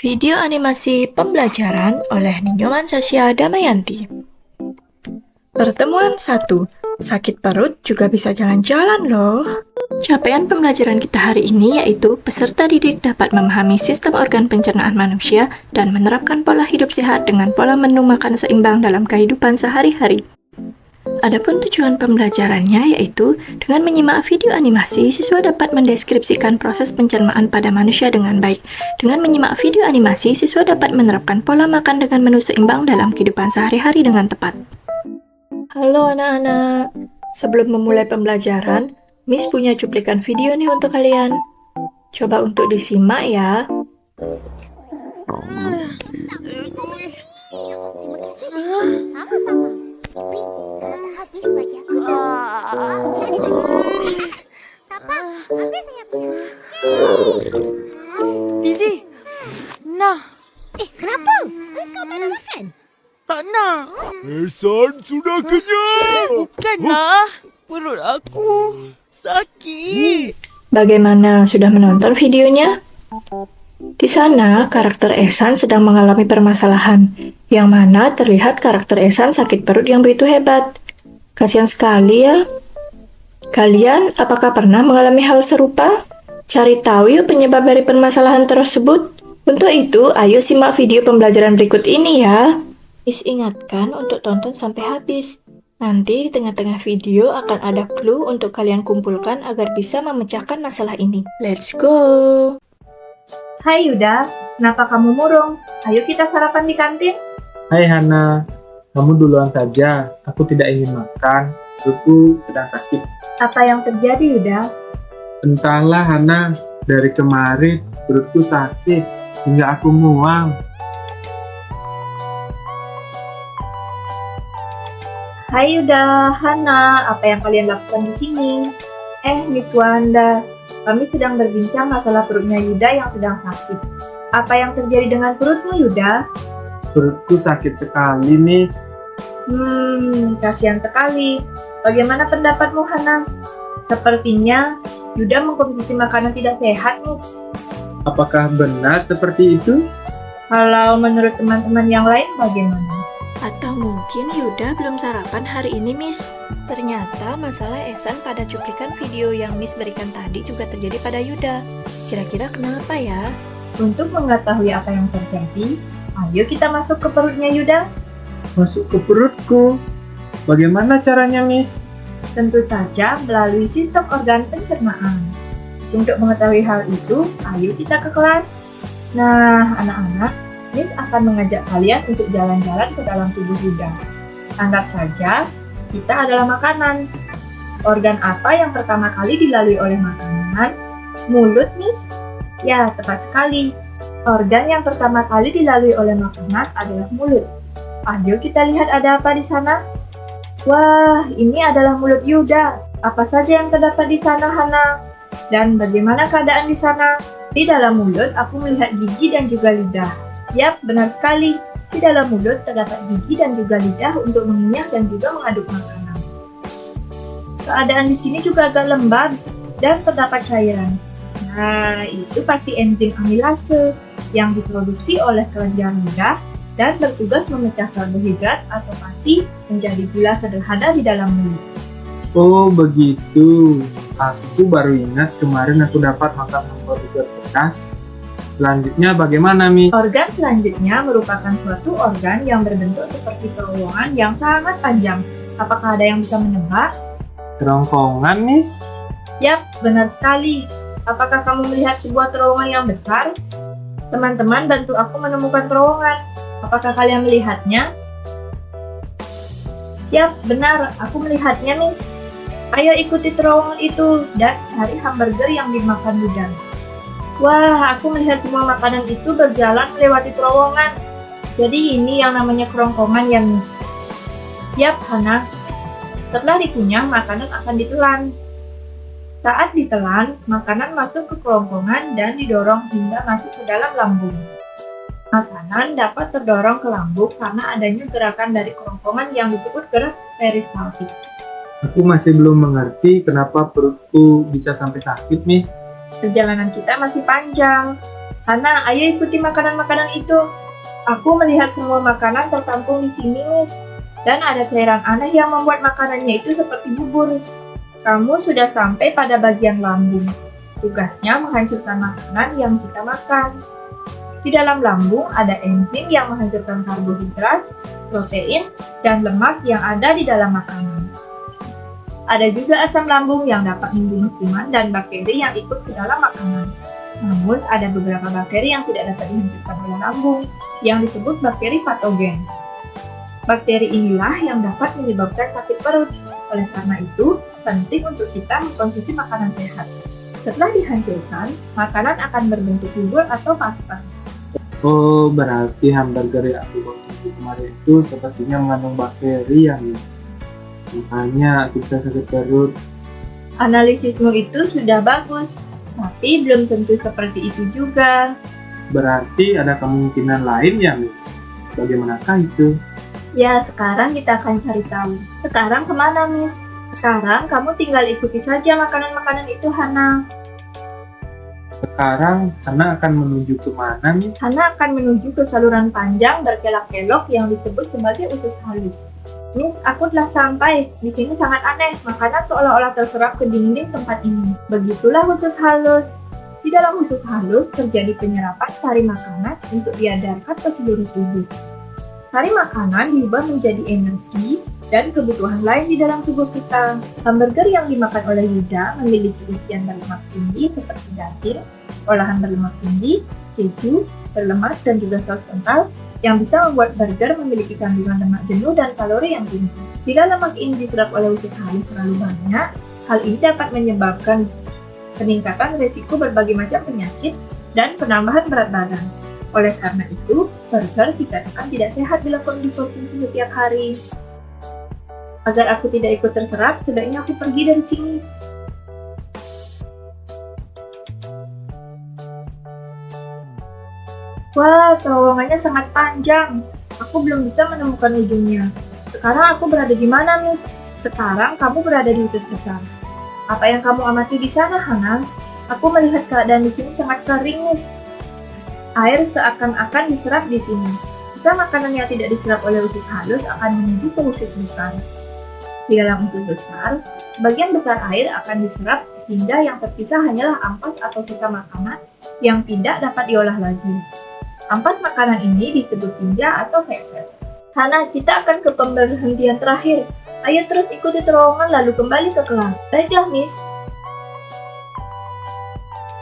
Video animasi pembelajaran oleh Ninyoman Sasya Damayanti. Pertemuan 1. Sakit perut juga bisa jalan-jalan loh. Capaian pembelajaran kita hari ini yaitu peserta didik dapat memahami sistem organ pencernaan manusia dan menerapkan pola hidup sehat dengan pola menu makan seimbang dalam kehidupan sehari-hari. Adapun tujuan pembelajarannya yaitu dengan menyimak video animasi, siswa dapat mendeskripsikan proses pencernaan pada manusia dengan baik. Dengan menyimak video animasi, siswa dapat menerapkan pola makan dengan menu seimbang dalam kehidupan sehari-hari dengan tepat. Halo anak-anak, sebelum memulai pembelajaran, Miss punya cuplikan video nih untuk kalian. Coba untuk disimak ya. Sama-sama. Tapi kalau tak habis bagi aku dah. Papa, ambil saya punya. Fizi, nah, Kenapa? Engkau tak nak makan? tak nak. Ehsan sudah kenyang. Bukanlah, perut aku sakit. Bagaimana, sudah menonton videonya? Di sana, karakter Ehsan sedang mengalami permasalahan, yang mana terlihat karakter Ehsan sakit perut yang begitu hebat. Kasihan sekali ya. Kalian, apakah pernah mengalami hal serupa? Cari tahu yuk penyebab dari permasalahan tersebut. Untuk itu, ayo simak video pembelajaran berikut ini ya. Miss ingatkan untuk tonton sampai habis. Nanti di tengah-tengah video akan ada clue untuk kalian kumpulkan agar bisa memecahkan masalah ini. Let's go! Hai Yuda, kenapa kamu murung? Ayo kita sarapan di kantin. Hai Hana, kamu duluan saja. Aku tidak ingin makan. Perutku sedang sakit. Apa yang terjadi Yuda? Entahlah Hana, dari kemarin perutku sakit hingga aku mual. Hai Yuda, Hana, apa yang kalian lakukan di sini? Miss Wanda, kami sedang berbincang masalah perutnya Yuda yang sedang sakit. Apa yang terjadi dengan perutmu Yuda? Perutku sakit sekali nih. Kasihan sekali. Bagaimana pendapatmu Hana? Sepertinya Yuda mengkonsumsi makanan tidak sehat nih. Apakah benar seperti itu? Kalau menurut teman-teman yang lain bagaimana? Atau mungkin Yuda belum sarapan hari ini, Miss. Ternyata masalah Ehsan pada cuplikan video yang Miss berikan tadi juga terjadi pada Yuda. Kira-kira kenapa ya? Untuk mengetahui apa yang terjadi, ayo kita masuk ke perutnya Yuda. Masuk ke perutku. Bagaimana caranya, Miss? Tentu saja melalui sistem organ pencernaan. Untuk mengetahui hal itu, ayo kita ke kelas. Nah, anak-anak, Miss akan mengajak kalian untuk jalan-jalan ke dalam tubuh Yuda. Anggap saja, kita adalah makanan. Organ apa yang pertama kali dilalui oleh makanan? Mulut, Miss? Ya, tepat sekali. Organ yang pertama kali dilalui oleh makanan adalah mulut. Ayo kita lihat ada apa di sana. Wah, ini adalah mulut Yuda. Apa saja yang terdapat di sana, Hana? Dan bagaimana keadaan di sana? Di dalam mulut, aku melihat gigi dan juga lidah. Yap, benar sekali. Di dalam mulut terdapat gigi dan juga lidah untuk mengunyah dan juga mengaduk makanan. Keadaan di sini juga agak lembab dan terdapat cairan. Nah, itu pasti enzim amilase yang diproduksi oleh kelenjar lidah dan bertugas memecah karbohidrat atau pasti menjadi gula sederhana di dalam mulut. Oh, begitu. Aku baru ingat kemarin aku dapat makan hamburger bekas. Selanjutnya bagaimana, Mi? Organ selanjutnya merupakan suatu organ yang berbentuk seperti terowongan yang sangat panjang. Apakah ada yang bisa menebak? Kerongkongan, Miss? Yap, benar sekali. Apakah kamu melihat sebuah terowongan yang besar? Teman-teman, bantu aku menemukan terowongan. Apakah kalian melihatnya? Yap, benar. Aku melihatnya, Miss. Ayo ikuti terowongan itu dan cari hamburger yang dimakan Yuda. Wah, aku melihat semua makanan itu berjalan melewati terowongan. Jadi ini yang namanya kerongkongan ya, Miss. Yap, Hana. Setelah dikunyah, makanan akan ditelan. Saat ditelan, makanan masuk ke kerongkongan dan didorong hingga masuk ke dalam lambung. Makanan dapat terdorong ke lambung karena adanya gerakan dari kerongkongan yang disebut gerak peristaltik. Aku masih belum mengerti kenapa perutku bisa sampai sakit, Miss. Perjalanan kita masih panjang. Hana, ayo ikuti makanan-makanan itu. Aku melihat semua makanan tertampung di sini, Miss. Dan ada cairan aneh yang membuat makanannya itu seperti bubur. Kamu sudah sampai pada bagian lambung. Tugasnya menghancurkan makanan yang kita makan. Di dalam lambung ada enzim yang menghancurkan karbohidrat, protein, dan lemak yang ada di dalam makanan. Ada juga asam lambung yang dapat membunuh kuman dan bakteri yang ikut ke dalam makanan. Namun, ada beberapa bakteri yang tidak dapat dihancurkan oleh lambung, yang disebut bakteri patogen. Bakteri inilah yang dapat menyebabkan sakit perut. Oleh karena itu, penting untuk kita mengkonsumsi makanan sehat. Setelah dihancurkan, makanan akan berbentuk bubur atau pasta. Oh, berarti hamburger yang aku konsumsi kemarin itu sepertinya mengandung bakteri yang makanya aku bisa sakit perut. Analisismu itu sudah bagus, tapi belum tentu seperti itu juga. Berarti ada kemungkinan lain ya, Miss? Bagaimanakah itu? Ya, sekarang kita akan cari tahu. Sekarang kemana, Miss? Sekarang kamu tinggal ikuti saja makanan-makanan itu, Hana. Sekarang Hana akan menuju kemana, Miss? Hana akan menuju ke saluran panjang berkelok-kelok yang disebut sebagai usus halus. Miss, aku telah sampai. Di sini sangat aneh. Makanan seolah-olah terserap ke dinding tempat ini. Begitulah usus halus. Di dalam usus halus terjadi penyerapan sari makanan untuk diedarkan ke seluruh tubuh. Sari makanan diubah menjadi energi dan kebutuhan lain di dalam tubuh kita. Hamburger yang dimakan oleh Yuda memiliki isian berlemak tinggi seperti daging, olahan berlemak tinggi, keju, berlemak, dan juga saus kental yang bisa membuat burger memiliki kandungan lemak jenuh dan kalori yang tinggi. Jika lemak ini diserap oleh usus halus terlalu banyak, hal ini dapat menyebabkan peningkatan risiko berbagai macam penyakit dan penambahan berat badan. Oleh karena itu, burger dikatakan tidak sehat bila dikonsumsi setiap hari. Agar aku tidak ikut terserap, sebaiknya aku pergi dari sini. Wah, terowongannya sangat panjang. Aku belum bisa menemukan ujungnya. Sekarang aku berada di mana, Miss? Sekarang kamu berada di usus besar. Apa yang kamu amati di sana, Hana? Aku melihat keadaan di sini sangat kering, Miss. Air seakan-akan diserap di sini. Jika makanan yang tidak diserap oleh usus halus akan menuju ke usus besar. Di dalam usus besar, sebagian besar air akan diserap hingga yang tersisa hanyalah ampas atau sisa makanan yang tidak dapat diolah lagi. Ampas makanan ini disebut tinja atau feses. Hana, kita akan ke pemberhentian terakhir. Ayo terus ikuti terowongan lalu kembali ke kelas. Baiklah, Miss.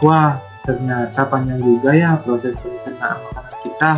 Wah, ternyata panjang juga ya proses pencernaan makanan kita.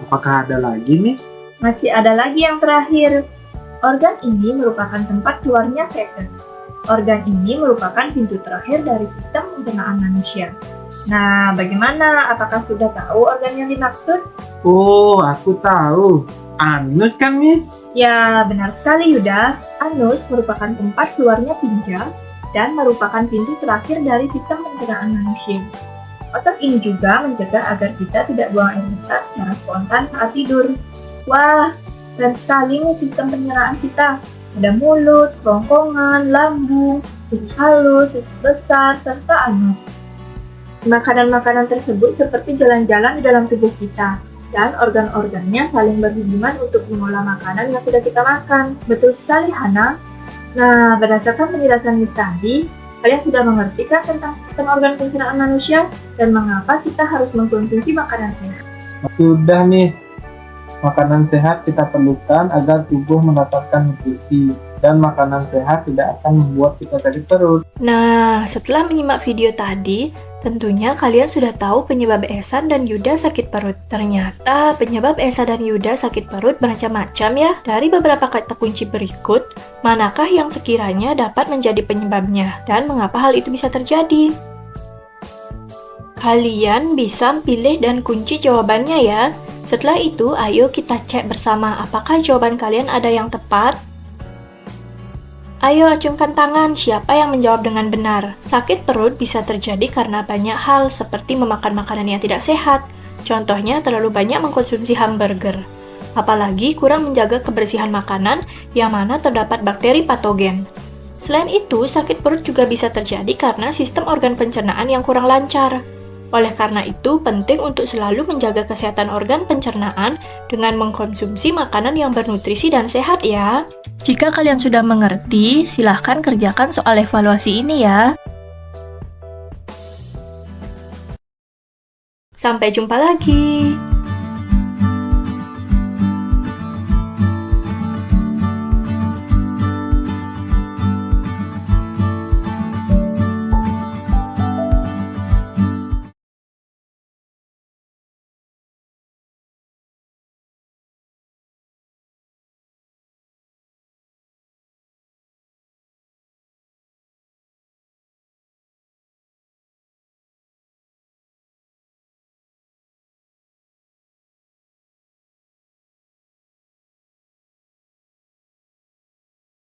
Apakah ada lagi, Miss? Masih ada lagi yang terakhir. Organ ini merupakan tempat keluarnya feses. Organ ini merupakan pintu terakhir dari sistem pencernaan manusia. Nah, bagaimana? Apakah sudah tahu organ yang dimaksud? Oh, aku tahu. Anus kan, Miss? Ya, benar sekali, Yuda. Anus merupakan tempat keluarnya tinja dan merupakan pintu terakhir dari sistem pencernaan manusia. Otot ini juga mencegah agar kita tidak buang air besar secara spontan saat tidur. Wah, keren sekali nih sistem pencernaan kita. Ada mulut, kerongkongan, lambung, usus halus, usus besar, serta anus. Makanan-makanan tersebut seperti jalan-jalan di dalam tubuh kita, dan organ-organnya saling berhubungan untuk mengolah makanan yang sudah kita makan. Betul sekali, Hana. Nah, berdasarkan penjelasan Miss tadi, kalian sudah mengerti kan tentang sistem organ pencernaan manusia dan mengapa kita harus mengkonsumsi makanan sehat? Sudah, Miss. Makanan sehat kita perlukan agar tubuh mendapatkan nutrisi, dan makanan sehat tidak akan membuat kita sakit perut. Nah, setelah menyimak video tadi, tentunya kalian sudah tahu penyebab Ehsan dan Yuda sakit perut. Ternyata penyebab Ehsan dan Yuda sakit perut bermacam-macam ya. Dari beberapa kata kunci berikut, manakah yang sekiranya dapat menjadi penyebabnya dan mengapa hal itu bisa terjadi? Kalian bisa pilih dan kunci jawabannya ya. Setelah itu, ayo kita cek bersama apakah jawaban kalian ada yang tepat. Ayo acungkan tangan siapa yang menjawab dengan benar. Sakit perut bisa terjadi karena banyak hal seperti memakan makanan yang tidak sehat. Contohnya terlalu banyak mengkonsumsi hamburger. Apalagi kurang menjaga kebersihan makanan yang mana terdapat bakteri patogen. Selain itu, sakit perut juga bisa terjadi karena sistem organ pencernaan yang kurang lancar. Oleh karena itu, penting untuk selalu menjaga kesehatan organ pencernaan dengan mengkonsumsi makanan yang bernutrisi dan sehat ya. Jika kalian sudah mengerti, silahkan kerjakan soal evaluasi ini ya. Sampai jumpa lagi.